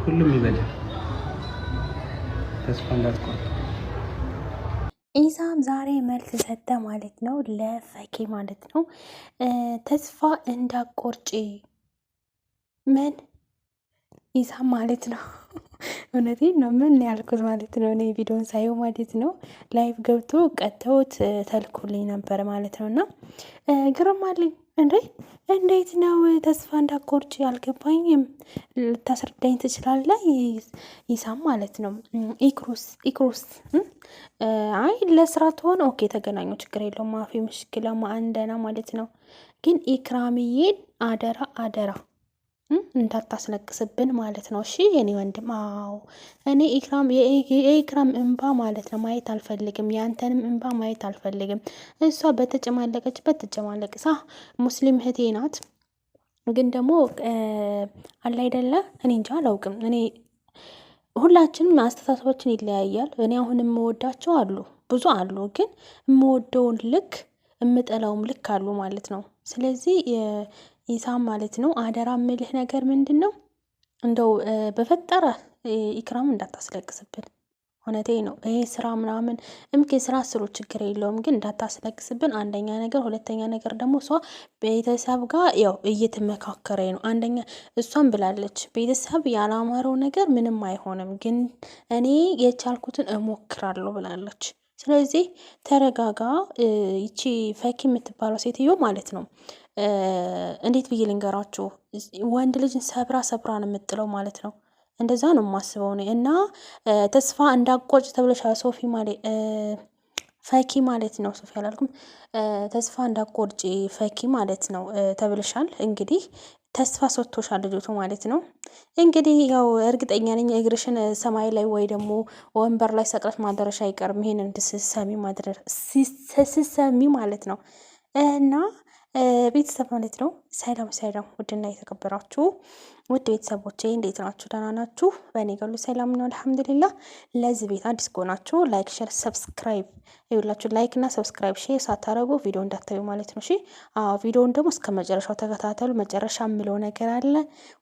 ሁሉም ይበላል። ተስፋ እንዳትቆርጥ። ኢሳም ዛሬ መልስ ሰጠ ማለት ነው፣ ለፈኪ ማለት ነው። ተስፋ እንዳቆርጪ ምን ኢሳም ማለት ነው። እውነቴን ነው። ምን ያልኩት ማለት ነው። እኔ ቪዲዮን ሳየው ማለት ነው ላይቭ ገብቶ ቀጥተውት ተልኮልኝ ነበር ማለት ነው። እና ግርማልኝ እንዴ እንዴት ነው ተስፋ እንዳቆርጪ አልገባኝም። ልታስረዳኝ ትችላለህ? ይሳም ማለት ነው። ኢክሩስ አይ ለስራ ትሆን ኦኬ፣ ተገናኙ፣ ችግር የለውም። ማፊ ምሽክላ ማአንደና ማለት ነው። ግን ኢክራምዬን አደራ አደራ እንዳታስለቅስብን ማለት ነው። እሺ የኔ ወንድም። አዎ እኔ የኢክራም እንባ ማለት ነው ማየት አልፈልግም። ያንተንም እንባ ማየት አልፈልግም። እሷ በተጨማለቀችበት ትጨማለቅ። ሙስሊም እህቴ ናት። ግን ደግሞ አለ አይደለ፣ እኔ እንጃ አላውቅም። እኔ ሁላችንም አስተሳሰባችን ይለያያል። እኔ አሁን የምወዳቸው አሉ፣ ብዙ አሉ። ግን የምወደውን ልክ የምጠላውም ልክ አሉ ማለት ነው። ስለዚህ ኢሳም ማለት ነው አደራ ምልህ ነገር ምንድን ነው? እንደው በፈጠረ ኢክራም እንዳታስለቅስብን። እውነቴ ነው። ይሄ ስራ ምናምን ስራ ስሩ፣ ችግር የለውም። ግን እንዳታስለቅስብን፣ አንደኛ ነገር። ሁለተኛ ነገር ደግሞ እሷ ቤተሰብ ጋር ያው እየተመካከረ ነው። አንደኛ እሷን ብላለች፣ ቤተሰብ ያላማረው ነገር ምንም አይሆንም፣ ግን እኔ የቻልኩትን እሞክራለሁ ብላለች። ስለዚህ ተረጋጋ። ይቺ ፈኪ የምትባለው ሴትዮ ማለት ነው እንዴት ብዬ ልንገራችሁ፣ ወንድ ልጅን ሰብራ ነው የምጥለው ማለት ነው። እንደዛ ነው የማስበው ነው። እና ተስፋ እንዳቆጭ ተብለሻል ሶፊ ማለት ፈኪ ማለት ነው። ሶፊ አላልኩም። ተስፋ እንዳቆርጪ ፈኪ ማለት ነው ተብለሻል። እንግዲህ ተስፋ ሰጥቶሻል ልጆቱ ማለት ነው። እንግዲህ ያው እርግጠኛ ነኝ እግርሽን ሰማይ ላይ ወይ ደግሞ ወንበር ላይ ሰቅለሽ ማደረሻ አይቀርም። ይሄንን ስሰሚ ማለት ነው። እና ቤተሰብ ማለት ነው። ሰላም ሰላም፣ ውድና የተከበራችሁ ውድ ቤተሰቦቼ እንዴት ናችሁ? ደህና ናችሁ? በእኔ ገሉ ሰላም ነው አልሐምዱሊላህ። ለዚህ ቤት አዲስ ከሆናችሁ ላይክ፣ ሼር፣ ሰብስክራይብ ይኸውላችሁ። ላይክ እና ሰብስክራይብ ሼር ሳታረጉ ቪዲዮ እንዳታዩ ማለት ነው። እሺ ቪዲዮውን ደግሞ እስከ መጨረሻው ተከታተሉ። መጨረሻ የምለው ነገር አለ፣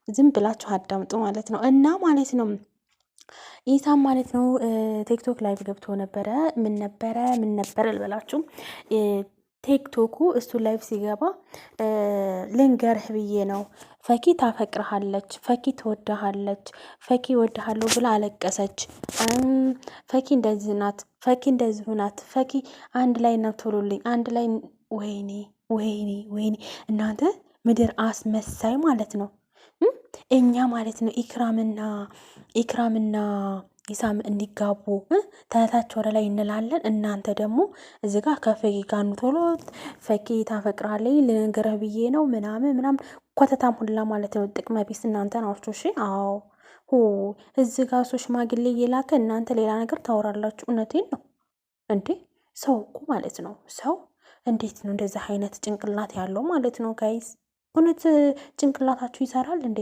ዝም ብላችሁ አዳምጡ ማለት ነው። እና ማለት ነው ኢሳም ማለት ነው ቲክቶክ ላይቭ ገብቶ ነበረ። ምን ነበረ ልበላችሁ፣ ቲክቶኩ እሱ ላይቭ ሲገባ ልንገርህ ብዬ ነው። ፈኪ ታፈቅርሃለች፣ ፈኪ ትወድሃለች፣ ፈኪ ወድሃለሁ ብላ አለቀሰች። ፈኪ እንደዚህ ናት፣ ፈኪ እንደዚህ ናት፣ ፈኪ አንድ ላይ ነው ቶሎልኝ፣ አንድ ላይ። ወይኔ ወይኔ ወይኔ እናንተ ምድር አስመሳይ ማለት ነው። እኛ ማለት ነው ኢክራምና ኢሳም እንዲጋቡ ተታች ወደ ላይ እንላለን። እናንተ ደግሞ እዚ ጋር ከፈኪ ጋር ቶሎ ፈኪ ታፈቅራለች ልነግርህ ብዬ ነው ምናምን ኮተታም ሁላ ማለት ነው። ጥቅመ ቢስ እናንተ ናችሁ። እሺ አዎ እዚ ጋር ሶ ሽማግሌ እየላከ እናንተ ሌላ ነገር ታወራላችሁ። እውነቴን ነው እንዴ! ሰው እኮ ማለት ነው ሰው እንዴት ነው እንደዚህ አይነት ጭንቅላት ያለው ማለት ነው? ጋይዝ እውነት ጭንቅላታችሁ ይሰራል እንዴ?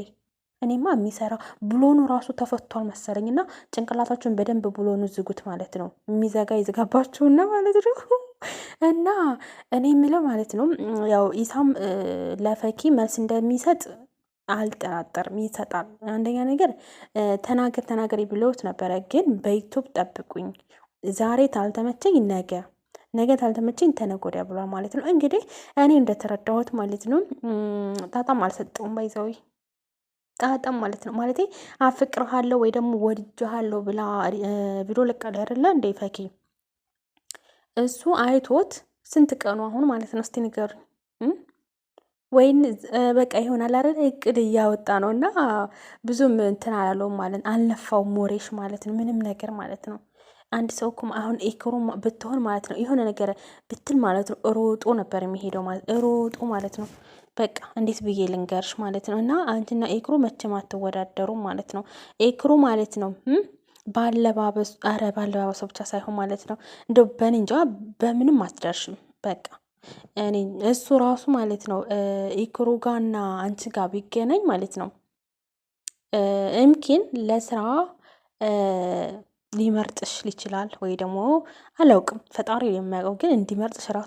እኔማ የሚሰራ ብሎኑ ራሱ ተፈቷል መሰለኝ። እና ጭንቅላታችሁን በደንብ ብሎኑ ዝጉት ማለት ነው። የሚዘጋ ይዝጋባችሁና ማለት ነው። እና እኔ የምለው ማለት ነው ያው ኢሳም ለፈኪ መልስ እንደሚሰጥ አልጠራጠርም፣ ይሰጣል። አንደኛ ነገር ተናገር ብለውት ነበረ። ግን በዩቱብ ጠብቁኝ፣ ዛሬ ታልተመቸኝ ነገ ታልተመቸኝ ተነገ ወዲያ ብሏል ማለት ነው። እንግዲህ እኔ እንደተረዳሁት ማለት ነው ጣጣም አልሰጠውም ባይዘዊ ጣጣም ማለት ነው። ማለቴ አፍቅርሃለሁ ወይ ደግሞ ወድጄሃለሁ ብላ ቪዲዮ ለቃለ አይደለ እንዴ ፈኪ? እሱ አይቶት ስንት ቀኑ አሁን ማለት ነው? እስቲ ንገሩኝ። ወይን በቃ ይሆናል አይደል? እቅድ እያወጣ ነው እና ብዙም እንትን አላለውም ማለት አልነፋውም፣ ሞሬሽ ማለት ነው ምንም ነገር ማለት ነው። አንድ ሰው እኮ አሁን ኤክሮ ብትሆን ማለት ነው የሆነ ነገር ብትል ማለት ነው ሮጦ ነበር የሚሄደው ማለት ነው። በቃ እንዴት ብዬ ልንገርሽ ማለት ነው። እና አንቺና ኤክሮ መቼም አትወዳደሩም ማለት ነው። ኤክሮ ማለት ነው ባለባበሱ፣ ባለባበሱ ብቻ ሳይሆን ማለት ነው እንደው በንንጃ በምንም አትደርሽም። በቃ እኔ እሱ ራሱ ማለት ነው ኤክሮ ጋና አንቺ ጋር ቢገናኝ ማለት ነው እምኪን ለስራ ሊመርጥሽ ይችላል ወይ ደግሞ አላውቅም፣ ፈጣሪ የሚያውቀው። ግን እንዲመርጥሽ ራሱ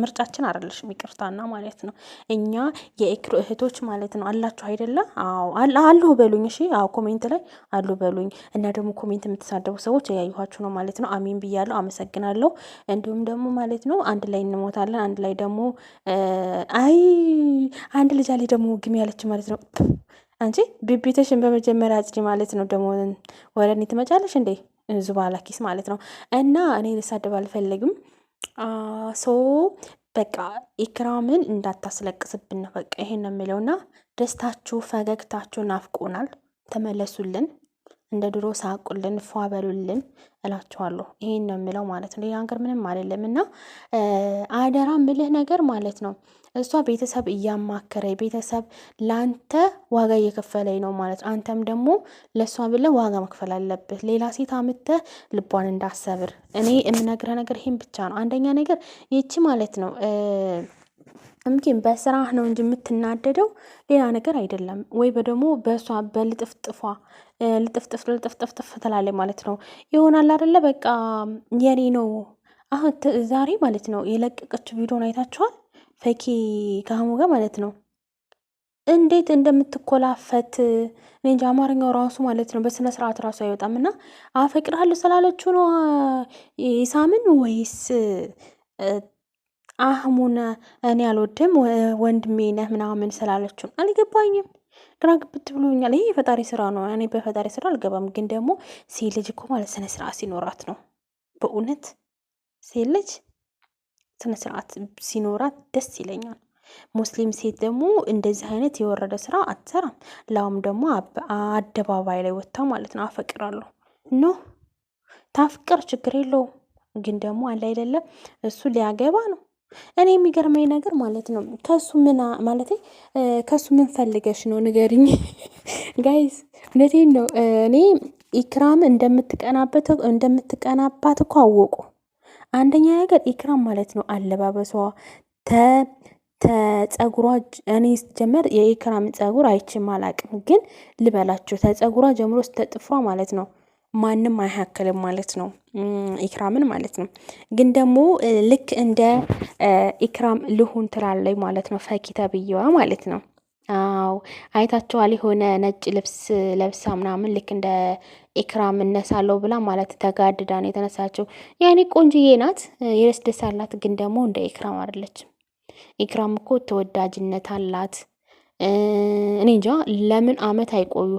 ምርጫችን አይደለሽም፣ ይቅርታና ማለት ነው። እኛ የኤክሩ እህቶች ማለት ነው አላችሁ አይደለ? አዎ አሉ በሉኝ። እሺ አዎ ኮሜንት ላይ አሉ በሉኝ። እና ደግሞ ኮሜንት የምትሳደቡ ሰዎች እያየኋችሁ ነው ማለት ነው። አሚን ብያለሁ፣ አመሰግናለሁ። እንዲሁም ደግሞ ማለት ነው አንድ ላይ እንሞታለን፣ አንድ ላይ ደግሞ አይ አንድ ልጅ አለ ደግሞ ግም ያለች ማለት ነው። አንቺ ቢቢተሽን በመጀመሪያ አጽጂ ማለት ነው። ደግሞ ወደ እኔ ትመጫለሽ እንዴ? ዙባላ ኪስ ማለት ነው። እና እኔ ልሳደብ አልፈልግም። ሶ በቃ ኢክራምን እንዳታስለቅስብን ነው በቃ ይሄን ነው የሚለውና ደስታችሁ ፈገግታችሁ ናፍቆናል። ተመለሱልን፣ እንደ ድሮ ሳቁልን፣ ፏ በሉልን እላችኋለሁ። ይሄን ነው የምለው ማለት ነው። ሌላ ነገር ምንም አይደለም። እና አደራ ምልህ ነገር ማለት ነው እሷ ቤተሰብ እያማከረ ቤተሰብ ላንተ ዋጋ እየከፈለኝ ነው ማለት ነው። አንተም ደግሞ ለእሷ ብለህ ዋጋ መክፈል አለብህ። ሌላ ሴት አምጥተህ ልቧን እንዳሰብር እኔ የምነግርህ ነገር ይሄን ብቻ ነው። አንደኛ ነገር ይቺ ማለት ነው እምኪን በስራህ ነው እንጂ የምትናደደው ሌላ ነገር አይደለም። ወይ በደሞ በእሷ በልጥፍጥፏ ልጥፍጥፍ ትላለች ማለት ነው። ይሆናል አይደለ? በቃ የኔ ነው። አሁን ዛሬ ማለት ነው የለቀቀችው ቪዲዮን አይታችኋል? ፈኪ ከአህሙ ጋር ማለት ነው እንዴት እንደምትኮላፈት እኔ እንጂ አማርኛው ራሱ ማለት ነው በስነ ስርዓት ራሱ አይወጣም። እና አፈቅርሃለሁ ስላለችው ነው ኢሳምን ወይስ አህሙን እኔ አልወድም ወንድሜ ነህ ምናምን ስላለችው አልገባኝም። ግራ ግብት ብሎኛል። ይሄ የፈጣሪ ስራ ነው። እኔ በፈጣሪ ስራ አልገባም። ግን ደግሞ ሴት ልጅ እኮ ማለት ስነ ስርዓት ሲኖራት ነው። በእውነት ሴት ልጅ ስነ ስርዓት ሲኖራት ደስ ይለኛል። ሙስሊም ሴት ደግሞ እንደዚህ አይነት የወረደ ስራ አትሰራም። ላውም ደግሞ አደባባይ ላይ ወጥታ ማለት ነው አፈቅራለሁ ኖ ታፍቅር ችግር የለውም። ግን ደግሞ አለ አይደለም እሱ ሊያገባ ነው። እኔ የሚገርመኝ ነገር ማለት ነው ከሱ ምን ማለት ከሱ ምን ፈልገሽ ነው ንገሪኝ ጋይስ። እውነቴን ነው። እኔ ኢክራም እንደምትቀናባት እኮ አወቁ። አንደኛ ነገር ኢክራም ማለት ነው አለባበሷ ተጸጉሯ እኔ ጀመር የኢክራም ጸጉር አይችም አላቅም። ግን ልበላችሁ ተጸጉሯ ጀምሮ ስተጥፍሯ ማለት ነው ማንም አይሀክልም ማለት ነው ኢክራምን ማለት ነው። ግን ደግሞ ልክ እንደ ኢክራም ልሁን ትላለች ማለት ነው ፈኪ ተብዬዋ ማለት ነው። አዎ አይታችኋል። የሆነ ነጭ ልብስ ለብሳ ምናምን ልክ እንደ ኢክራም እነሳለሁ ብላ ማለት ተጋድዳን የተነሳችው። ያኔ ቆንጅዬ ናት፣ የደስ ደስ አላት። ግን ደግሞ እንደ ኢክራም አይደለችም። ኢክራም እኮ ተወዳጅነት አላት። እኔ እንጃ ለምን አመት አይቆዩ።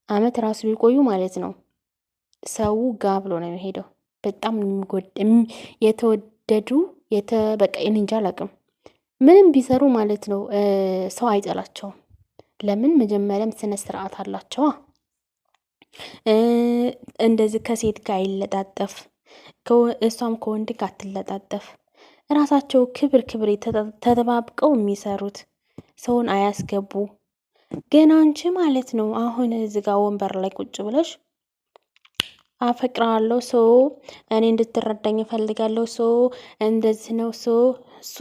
አመት ራሱ ቢቆዩ ማለት ነው ሰው ጋ ብሎ ነው የሚሄደው። በጣም የተወደዱ በቃ እንጃ አላውቅም። ምንም ቢሰሩ ማለት ነው ሰው አይጠላቸውም። ለምን መጀመሪያም ስነ ስርዓት አላቸዋ። እንደዚህ ከሴት ጋር አይለጣጠፍ፣ እሷም ከወንድ ጋር አትለጣጠፍ። ራሳቸው ክብር ተጠባብቀው የሚሰሩት ሰውን አያስገቡ። ግን አንቺ ማለት ነው አሁን እዚህ ጋር ወንበር ላይ ቁጭ ብለሽ አፈቅራለሁ ሰው እኔ እንድትረዳኝ እፈልጋለሁ ሰው እንደዚህ ነው ሰው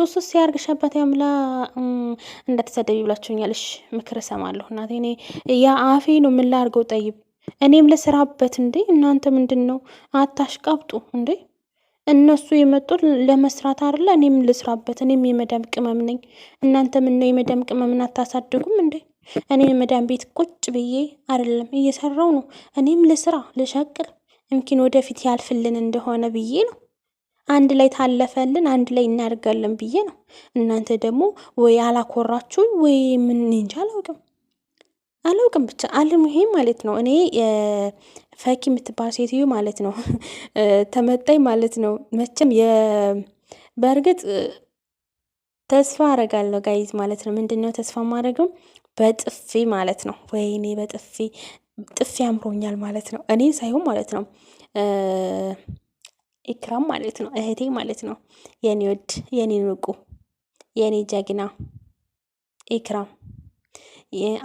ሱስ ያርግሻባት ያምላ እንዳትሰደቢ ብላችሁኛል። እሺ ምክር እሰማለሁ እናቴ። እኔ ያ አፌ ነው ምን ላድርገው? ጠይብ እኔም ልስራበት እንዴ? እናንተ ምንድን ነው አታሽቃብጡ እንዴ? እነሱ የመጡት ለመስራት አይደለ? እኔም ልስራበት። እኔም የመዳም ቅመም ነኝ። እናንተ ምን ነው የመዳም ቅመምን አታሳድጉም እንዴ? እኔ የመዳም ቤት ቁጭ ብዬ አይደለም እየሰራው ነው። እኔም ልስራ ልሸቅል እምኪን ወደፊት ያልፍልን እንደሆነ ብዬ ነው። አንድ ላይ ታለፈልን አንድ ላይ እናደርጋለን ብዬ ነው። እናንተ ደግሞ ወይ አላኮራችሁኝ ወይ ምን እንጃ አላውቅም ብቻ አለም ይሄ ማለት ነው። እኔ ፈኪ የምትባል ሴትዮ ማለት ነው ተመጣኝ ማለት ነው። መቼም በእርግጥ ተስፋ አረጋለሁ ጋይዝ ማለት ነው። ምንድነው ተስፋ ማድረግም በጥፊ ማለት ነው። ወይኔ ጥፊ አምሮኛል ማለት ነው። እኔ ሳይሆን ማለት ነው ኢክራም ማለት ነው እህቴ ማለት ነው። የኔ ወድ የኔ ንቁ የኔ ጀግና ኢክራም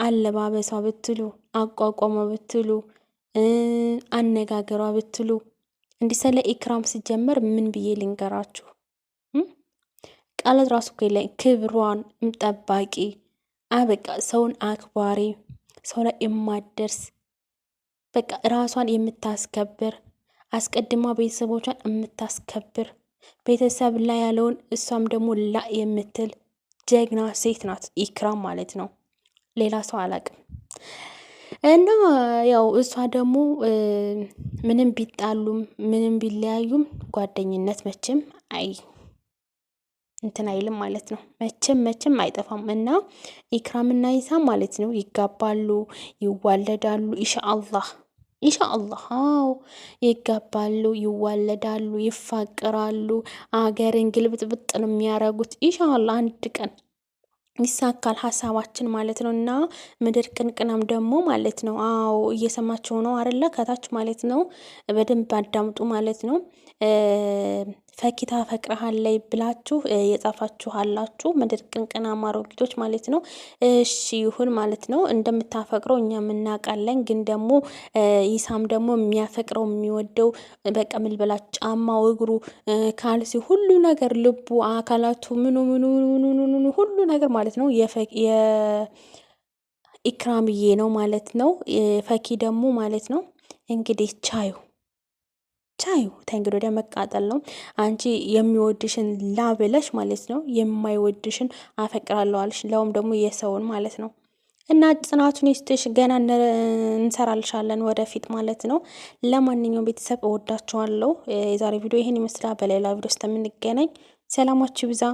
አለባበሷ ብትሉ አቋቋሟ ብትሉ አነጋገሯ ብትሉ እንዲህ ስለ ኢክራም ሲጀመር ምን ብዬ ልንገራችሁ? ቃላት ራሱ እኮ የለኝ። ክብሯን ጠባቂ በቃ ሰውን አክባሪ ሰው ላይ የማደርስ በቃ ራሷን የምታስከብር አስቀድማ ቤተሰቦቿን የምታስከብር ቤተሰብ ላይ ያለውን እሷም ደግሞ ላ የምትል ጀግና ሴት ናት ኢክራም ማለት ነው። ሌላ ሰው አላቅም። እና ያው እሷ ደግሞ ምንም ቢጣሉም ምንም ቢለያዩም ጓደኝነት መቼም እንትን አይልም ማለት ነው። መቼም አይጠፋም። እና ኢክራምና ኢሳም ማለት ነው ይጋባሉ፣ ይዋለዳሉ ኢንሻአላህ ኢንሻአላህ። አዎ ይጋባሉ፣ ይዋለዳሉ፣ ይፋቅራሉ። አገርን ግልብጥብጥ ነው የሚያረጉት ኢንሻአላህ። አንድ ቀን ይሳካል ሀሳባችን ማለት ነው። እና ምድር ቅንቅናም ደግሞ ማለት ነው። አዎ እየሰማችሁ ነው አይደለ? ከታች ማለት ነው። በደንብ አዳምጡ ማለት ነው። ፈኪታ ፈቅረሃለይ ብላችሁ የጻፋችሁ አላችሁ። ምድር ቅንቅና አሮጊቶች ማለት ነው። እሺ ይሁን ማለት ነው። እንደምታፈቅረው እኛ የምናውቃለን። ግን ደግሞ ኢሳም ደግሞ የሚያፈቅረው የሚወደው በቃ ምን ልበላ ጫማው፣ እግሩ፣ ካልሲ፣ ሁሉ ነገር ልቡ፣ አካላቱ ምኑ ሁሉ ነገር ማለት ነው የኢክራምዬ ነው ማለት ነው። ፈኪ ደግሞ ማለት ነው እንግዲህ ቻዩ ተንግዶ ወደ መቃጠል ነው። አንቺ የሚወድሽን ላብለሽ ማለት ነው የማይወድሽን አፈቅራለሁ አልሽ፣ ለውም ደግሞ የሰውን ማለት ነው። እና ጽናቱን ይስጥሽ። ገና እንሰራልሻለን ወደፊት ማለት ነው። ለማንኛውም ቤተሰብ እወዳችኋለሁ። የዛሬ ቪዲዮ ይህን ይመስላል። በሌላ ቪዲዮ ውስጥ የምንገናኝ ሰላማችሁ ብዛ።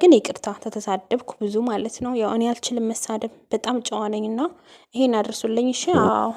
ግን ይቅርታ ተተሳደብኩ ብዙ ማለት ነው። ያው እኔ አልችልም መሳደብ፣ በጣም ጨዋ ነኝና ይሄን አድርሱልኝ እሺ። አዎ